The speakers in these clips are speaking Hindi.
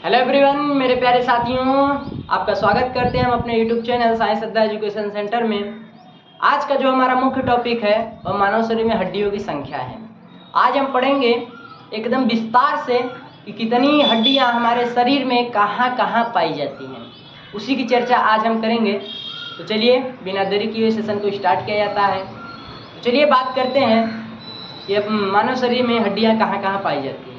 हेलो एवरीवन, मेरे प्यारे साथियों, आपका स्वागत करते हैं हम अपने यूट्यूब चैनल साइंस श्रद्धा एजुकेशन सेंटर में। आज का जो हमारा मुख्य टॉपिक है वह मानव शरीर में हड्डियों की संख्या है। आज हम पढ़ेंगे एकदम विस्तार से कि कितनी हड्डियां हमारे शरीर में कहाँ कहाँ पाई जाती हैं, उसी की चर्चा आज हम करेंगे। तो चलिए बिना देरी किए सेशन को स्टार्ट किया जाता है। तो चलिए बात करते हैं कि मानव शरीर में हड्डियाँ कहाँ कहाँ पाई जाती हैं।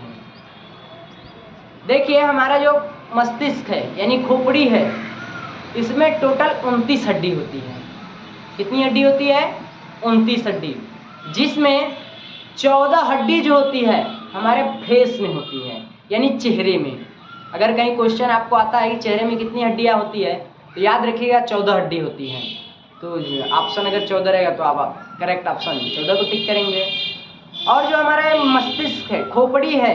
देखिए, हमारा जो मस्तिष्क है यानी खोपड़ी है, इसमें टोटल 29 हड्डी होती है। कितनी हड्डी होती है? 29 हड्डी, जिसमें 14 हड्डी जो होती है हमारे फेस में होती है यानी चेहरे में। अगर कहीं क्वेश्चन आपको आता है कि चेहरे में कितनी हड्डियां होती है, तो याद रखिएगा 14 हड्डी होती हैं। तो ऑप्शन अगर 14 रहेगा तो आप करेक्ट ऑप्शन 14 को टिक करेंगे। और जो हमारा मस्तिष्क है, खोपड़ी है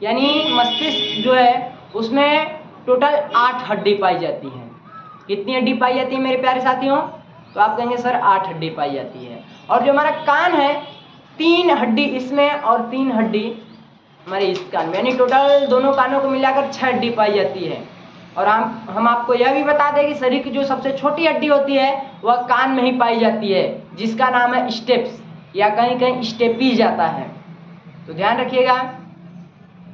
यानी मस्तिष्क जो है, उसमें टोटल 8 हड्डी पाई जाती है। कितनी हड्डी पाई जाती है मेरे प्यारे साथियों? तो आप कहेंगे सर 8 हड्डी पाई जाती है। और जो हमारा कान है, 3 हड्डी इसमें और 3 हड्डी हमारे इस कान में, यानी टोटल दोनों कानों को मिलाकर 6 हड्डी पाई जाती है। और हम आपको यह भी बता दें कि शरीर की जो सबसे छोटी हड्डी होती है वह कान में ही पाई जाती है, जिसका नाम है स्टेप्स या कहीं कहीं स्टेपीज आता है। तो ध्यान रखिएगा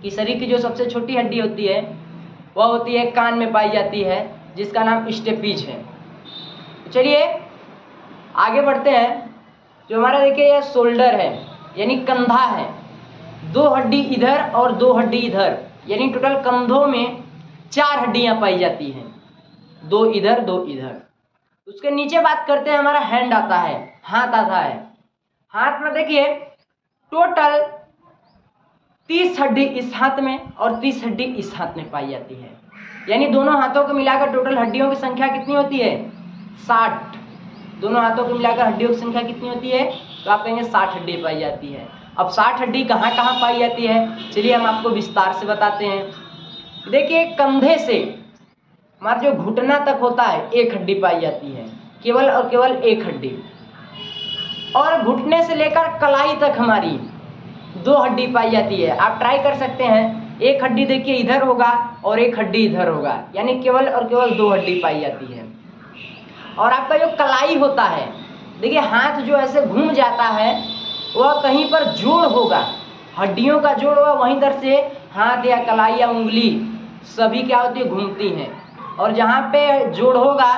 कि शरीर की जो सबसे छोटी हड्डी होती है वह होती है कान में पाई जाती है, जिसका नाम स्टेपीज है। तो चलिए आगे बढ़ते हैं। जो हमारा देखिए यह शोल्डर है यानी कंधा है, 2 हड्डी इधर और 2 हड्डी इधर, यानी टोटल कंधों में 4 हड्डियां पाई जाती हैं, 2 इधर 2 इधर। उसके नीचे बात करते हैं, हमारा हैंड आता है, हाथ आता है। हाथ में देखिए टोटल 30 हड्डी इस हाथ में और 30 हड्डी इस हाथ में पाई जाती है, यानी दोनों हाथों को मिलाकर टोटल हड्डियों की संख्या कितनी होती है? 60। दोनों हाथों को मिलाकर हड्डियों की संख्या कितनी होती है? तो आप कहेंगे 60 हड्डी पाई जाती है। अब 60 हड्डी कहाँ कहाँ पाई जाती है, चलिए हम आपको विस्तार से बताते हैं। देखिए, कंधे से हमारा जो घुटना तक होता है 1 हड्डी पाई जाती है, केवल और केवल 1 हड्डी। और घुटने से लेकर कलाई तक हमारी 2 हड्डी पाई जाती है। आप ट्राई कर सकते हैं, 1 हड्डी देखिए इधर होगा और 1 हड्डी इधर होगा, यानी केवल और केवल 2 हड्डी पाई जाती है। और आपका जो कलाई होता है, देखिए हाथ जो ऐसे घूम जाता है वह कहीं पर जोड़ होगा, हड्डियों का जोड़ होगा, वहीं तर से हाथ या कलाई या उंगली सभी क्या होती है? घूमती हैं। और जहाँ पे जोड़ होगा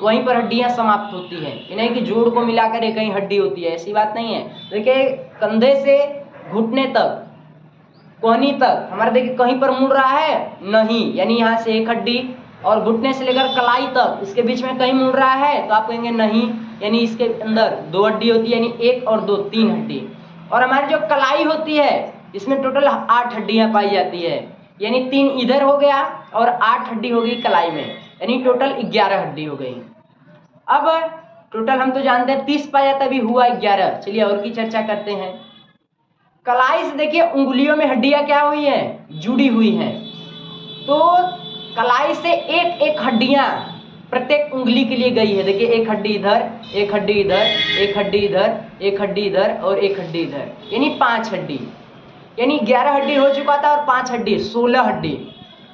वहीं पर हड्डियां समाप्त होती हैं, ये नहीं कि जोड़ को मिलाकर एक कहीं हड्डी होती है, ऐसी बात नहीं है। देखिए कंधे से घुटने तक, कोहनी तक हमारे देखिए कहीं पर मुड़ रहा है नहीं, यानी यहाँ से 1 हड्डी। और घुटने से लेकर कलाई तक इसके बीच में कहीं मुड़ रहा है तो आप कहेंगे नहीं, यानी इसके अंदर 2 हड्डी होती है, यानी 1 और 2 3 हड्डी। और हमारी जो कलाई होती है इसमें टोटल 8 हड्डियां पाई जाती है, यानी 3 इधर हो गया और 8 हड्डी हो गई कलाई में, यानी टोटल 11 हड्डी हो गई। अब टोटल हम तो जानते हैं 30 पाया तभी हुआ 11। चलिए और की चर्चा करते हैं। कलाई से देखिए उंगलियों में हड्डियां क्या हुई हैं? जुड़ी हुई हैं। तो कलाई से एक एक हड्डियां प्रत्येक उंगली के लिए गई है। देखिए 1 हड्डी इधर, 1 हड्डी इधर, 1 हड्डी इधर, 1 हड्डी इधर और 1 हड्डी इधर, यानी 5 हड्डी, यानी 11 हड्डी हो चुका था और 5 हड्डी 16 हड्डी,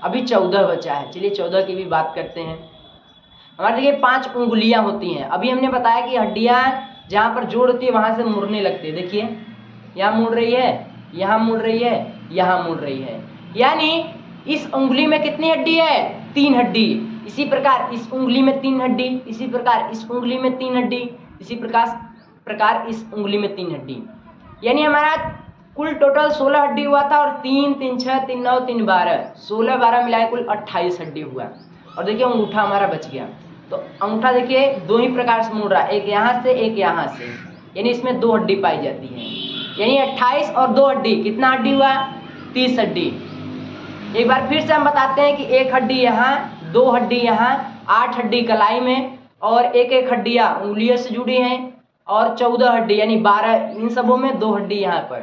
अभी 14 बचा है। चलिए 14 की भी बात करते हैं। हमारे देखिए 5 उंगलियां होती हैं। अभी हमने बताया कि हड्डियां जहाँ पर जोड़ होती है वहां से मुड़ने लगती है। देखिए यहाँ मुड़ रही है, यहाँ मुड़ रही है, यहाँ मुड़ रही है, यानी इस उंगली में कितनी हड्डी है? 3 हड्डी। इसी प्रकार इस उंगली में 3 हड्डी, इसी प्रकार इस उंगली में 3 हड्डी, इसी प्रकार इस उंगली में 3 हड्डी, यानी हमारा कुल टोटल 16 हड्डी हुआ था। और 3 3 6 3 9 3 12, 16 12 मिलाए कुल 28 हड्डी हुआ। और देखिए अंगूठा हमारा बच गया। तो अंगूठा देखिए 2 ही प्रकार से मुड़ रहा है, एक यहाँ से एक यहाँ से, यानी इसमें 2 हड्डी पाई जाती है, यानी 28 और 2 हड्डी कितना हड्डी हुआ? 30 हड्डी। एक बार फिर से हम बताते हैं कि 1 हड्डी यहाँ, 2 हड्डी यहाँ, 8 हड्डी कलाई में और एक एक हड्डियाँ उंगलियों से जुड़ी हैं और 14 हड्डी यानी 12, इन सबों में 2 हड्डी यहाँ पर।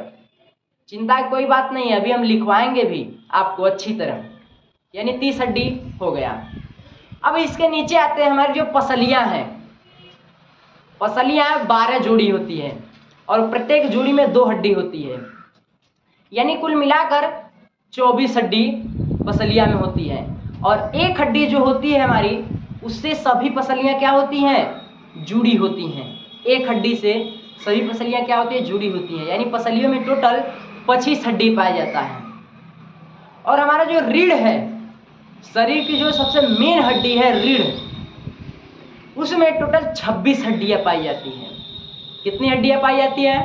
चिंता की कोई बात नहीं है, अभी हम लिखवाएंगे भी आपको अच्छी तरह, यानी 30 हड्डी हो गया। अब इसके नीचे आते हैं हमारी जो पसलियाँ हैं। पसलियाँ 12 जोड़ी होती हैं और प्रत्येक जोड़ी में 2 हड्डी होती है, यानी कुल मिलाकर 24 हड्डी पसलियाँ में होती है, और एक हड्डी जो होती है हमारी, उससे सभी पसलियाँ क्या होती हैं, जुड़ी होती हैं। एक हड्डी से सभी पसलियाँ क्या होती है, जुड़ी होती हैं। यानी पसलियों में टोटल 25 हड्डी पाया जाता है। और हमारा जो रीढ़ है, शरीर की जो सबसे मेन हड्डी है रीढ़, उसमें टोटल 26 हड्डियाँ पाई जाती हैं। कितनी हड्डियाँ पाई जाती है,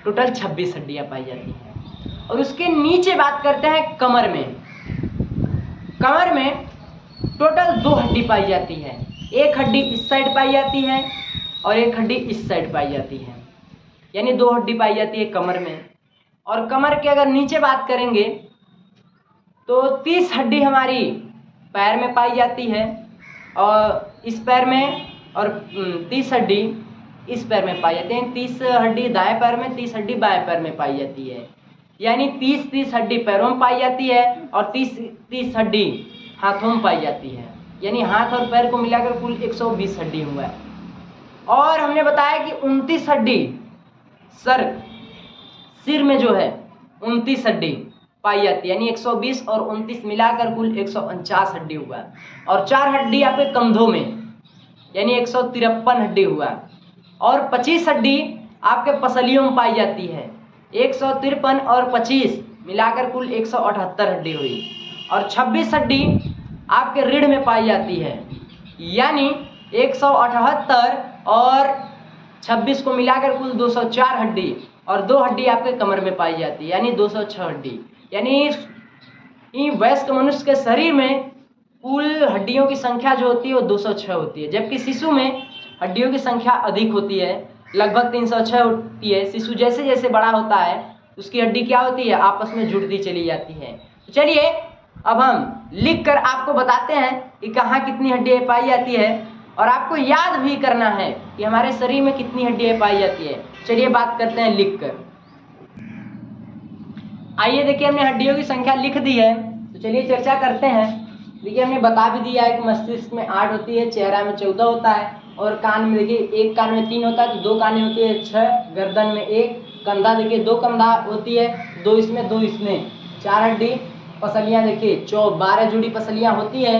टोटल 26 हड्डियाँ पाई जाती हैं। और उसके नीचे बात करते हैं कमर में। कमर में टोटल 2 हड्डी पाई जाती है। एक हड्डी इस साइड पाई जाती है और एक हड्डी इस साइड पाई जाती है, यानी 2 हड्डी पाई जाती है कमर में। और कमर के अगर नीचे बात करेंगे तो 30 हड्डी हमारी पैर में पाई जाती है, और इस पैर में, और 30 हड्डी इस पैर में पाई जाती है। 30 हड्डी दाएं पैर में, 30 हड्डी बाएं पैर में पाई जाती है। यानी 30 हड्डी पैरों में पाई जाती है और 30 हड्डी हाथों में पाई जाती है। यानी हाथ और पैर को मिलाकर कुल 120 हड्डी हुआ है। और हमने बताया कि 29 हड्डी सिर में जो है 29 हड्डी पाई जाती है, यानी 120 और 29 मिलाकर कुल 149 हड्डी हुआ। और 4 हड्डी आपके कंधों में, यानी 153 हड्डी हुआ। और 25 हड्डी आपके पसलियों में पाई जाती है। 153 और 25 मिलाकर कुल 178 हड्डी हुई। और 26 हड्डी आपके रीढ़ में पाई जाती है, यानी 178 और 26 को मिलाकर कुल 204 हड्डी। और 2 हड्डी आपके कमर में पाई जाती है, यानी 206 हड्डी। यानी वयस्क मनुष्य के शरीर में कुल हड्डियों की संख्या जो होती है वो 206 होती है, जबकि शिशु में हड्डियों की संख्या अधिक होती है, लगभग 306 होती है। शिशु जैसे जैसे बड़ा होता है उसकी हड्डी क्या होती है, आपस में जुड़ती चली जाती है। तो चलिए अब हम लिख कर आपको बताते हैं कि कहाँ कितनी हड्डियाँ पाई जाती है, और आपको याद भी करना है कि हमारे शरीर में कितनी हड्डियाँ पाई जाती है। चलिए बात करते हैं लिख कर। आइए देखिए, हमने हड्डियों की संख्या लिख दी है, तो चलिए चर्चा करते हैं। देखिए हमने बता भी दिया है कि मस्तिष्क में 8 होती है, चेहरा में 14 होता है, और कान में देखिए एक कान में 3 होता है तो 2 कानें होती है 6, गर्दन में 1, कंधा देखिए 2 कंधा होती है, 2 इसमें 2 इसमें, 4 हड्डी। पसलियाँ देखिए 12 जोड़ी पसलियाँ होती है,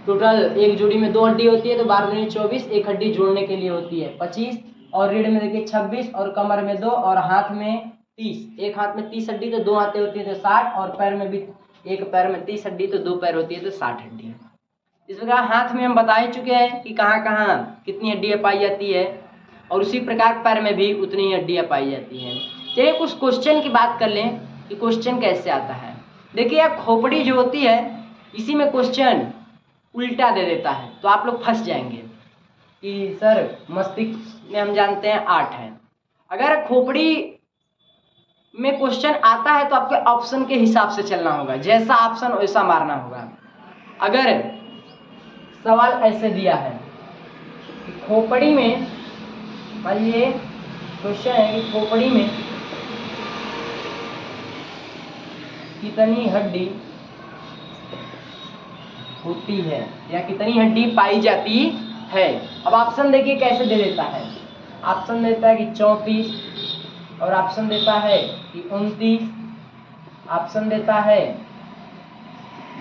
टोटल एक जोड़ी में 2 हड्डी होती है, तो 12 दूनी 24, एक हड्डी जोड़ने के लिए होती है 25। और रीढ़ में देखिए 26, और कमर में 2, और हाथ में 30। एक हाथ में 30 हड्डी तो 2 हाथें होती है तो 60, और पैर में भी एक पैर में 30 हड्डी तो 2 पैर होती है तो 60 हड्डी। इस प्रकार हाथ में हम बता ही चुके हैं कि कहाँ कहाँ कितनी हड्डियाँ पाई जाती है, और उसी प्रकार पैर में भी उतनी ही हड्डियाँ पाई जाती हैं। चलिए कुछ क्वेश्चन की बात कर लें कि क्वेश्चन कैसे आता है। देखिए यह खोपड़ी जो होती है, इसी में क्वेश्चन उल्टा दे देता है, तो आप लोग फंस जाएंगे कि सर मस्तिष्क में हम जानते हैं 8 है। अगर खोपड़ी में क्वेश्चन आता है तो आपके ऑप्शन के हिसाब से चलना होगा, जैसा ऑप्शन वैसा मारना होगा। अगर सवाल ऐसे दिया है कि खोपड़ी में, मान लीजिए क्वेश्चन है कि खोपड़ी में कितनी हड्डी होती है या कितनी हड्डी पाई जाती है। अब ऑप्शन देखिए कैसे दे देता है। ऑप्शन देता है कि 34, और ऑप्शन देता है कि 29, ऑप्शन देता है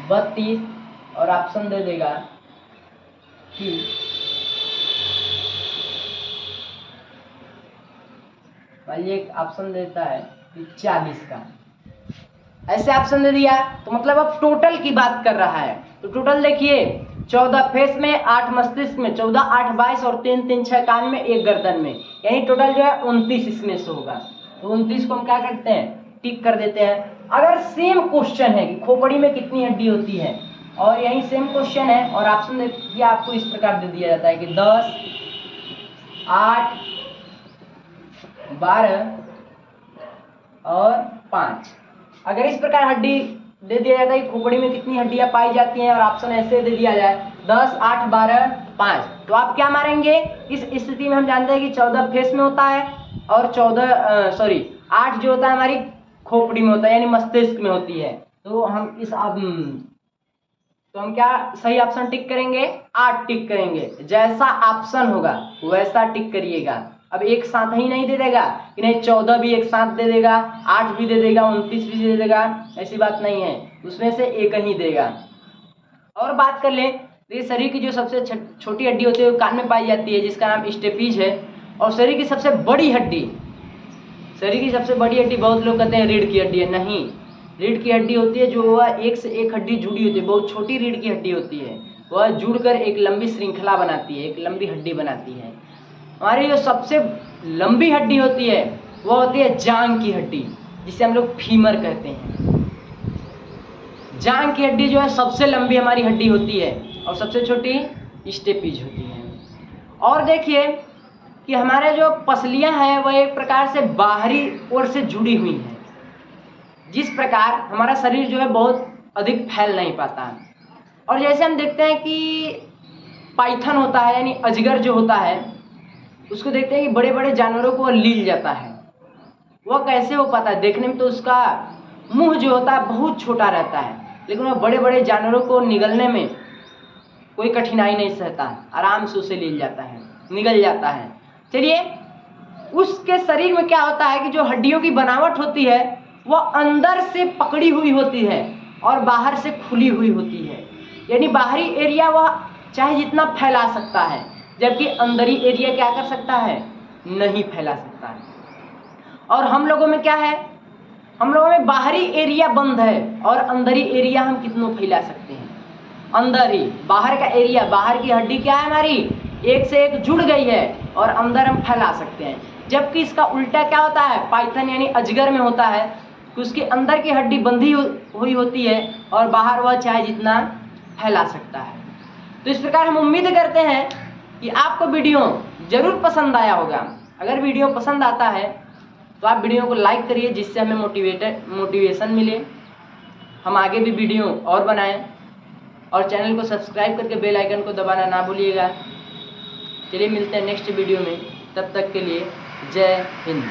32, और ऑप्शन दे देगा कि एक ऑप्शन देता है कि 40 का। ऐसे ऑप्शन दे दिया तो मतलब अब टोटल की बात कर रहा है। तो टोटल देखिए 14 फेस में, 8 मस्तिष्क में, 14 8 22 और 3 3 6 कान में, 1 गर्दन में, यानी टोटल जो है 29 इसमें से होगा। तो 29 को हम क्या करते हैं, टिक कर देते हैं। अगर सेम क्वेश्चन है कि खोपड़ी में कितनी हड्डी होती है, और यही सेम क्वेश्चन है और ऑप्शन दिया आपको इस प्रकार दे दिया जाता है कि 10 8 12 और 5। अगर इस प्रकार हड्डी दे दिया जाता है कि खोपड़ी में कितनी हड्डियां पाई जाती हैं, और ऑप्शन ऐसे दे दिया जाए 10 8 12 5, तो आप क्या मारेंगे। इस स्थिति में हम जानते हैं कि 14 फेस में होता है, और 8 जो होता है हमारी खोपड़ी में होता है, यानी मस्तिष्क में होती है। तो हम क्या सही ऑप्शन टिक करेंगे, 8 टिक करेंगे। जैसा ऑप्शन होगा वैसा टिक करिएगा। अब एक साथ ही नहीं दे देगा कि नहीं 14 भी एक साथ दे देगा, 8 भी दे देगा, 29 भी दे देगा, ऐसी बात नहीं है, उसमें से एक ही देगा। और बात कर लें तो ये शरीर की जो सबसे छोटी हड्डी होती है वो कान में पाई जाती है, जिसका नाम स्टेपीज है। और शरीर की सबसे बड़ी हड्डी, शरीर की सबसे बड़ी हड्डी बहुत लोग कहते हैं रीढ़ की हड्डी है, नहीं, रीढ़ की हड्डी होती है जो वह एक से एक हड्डी जुड़ी होती है, बहुत छोटी रीढ़ की हड्डी होती है, वह जुड़कर एक लंबी श्रृंखला बनाती है, एक लंबी हड्डी बनाती है। हमारी जो सबसे लंबी हड्डी होती है वह होती है जांघ की हड्डी, जिसे हम लोग फीमर कहते हैं। जांघ की हड्डी जो है सबसे लंबी हमारी हड्डी होती है और सबसे छोटी स्टेपीज होती है। और देखिए कि हमारे जो पसलियां हैं वह एक प्रकार से बाहरी ओर से जुड़ी हुई हैं, जिस प्रकार हमारा शरीर जो है बहुत अधिक फैल नहीं पाता। और जैसे हम देखते हैं कि पाइथन होता है यानी अजगर जो होता है, उसको देखते हैं कि बड़े बड़े जानवरों को वह लील जाता है। वह कैसे हो पाता है? देखने में तो उसका मुंह जो होता है बहुत छोटा रहता है, लेकिन वह बड़े बड़े जानवरों को निगलने में कोई कठिनाई नहीं सहता, आराम से उसे लील जाता है, निगल जाता है। चलिए, उसके शरीर में क्या होता है कि जो हड्डियों की बनावट होती है वह अंदर से पकड़ी हुई होती है और बाहर से खुली हुई होती है, यानी बाहरी एरिया वह चाहे जितना फैला सकता है, जबकि अंदरी एरिया क्या कर सकता है? नहीं फैला सकता है। और हम लोगों में क्या है? हम लोगों में बाहरी एरिया बंद है और अंदरी एरिया हम कितनों फैला सकते हैं। अंदर ही बाहर का एरिया, बाहर की हड्डी क्या है हमारी, एक से एक जुड़ गई है और अंदर हम फैला सकते हैं। जबकि इसका उल्टा क्या होता है? पाइथन यानी अजगर में होता है कि उसके अंदर की हड्डी बंधी हुई होती है और बाहर वह चाहे जितना फैला सकता है। तो इस प्रकार हम उम्मीद करते हैं कि आपको वीडियो जरूर पसंद आया होगा। अगर वीडियो पसंद आता है तो आप वीडियो को लाइक करिए, जिससे हमें मोटिवेशन मिले, हम आगे भी वीडियो और बनाएं। और चैनल को सब्सक्राइब करके बेल आइकन को दबाना ना भूलिएगा। चलिए मिलते हैं नेक्स्ट वीडियो में, तब तक के लिए जय हिंद।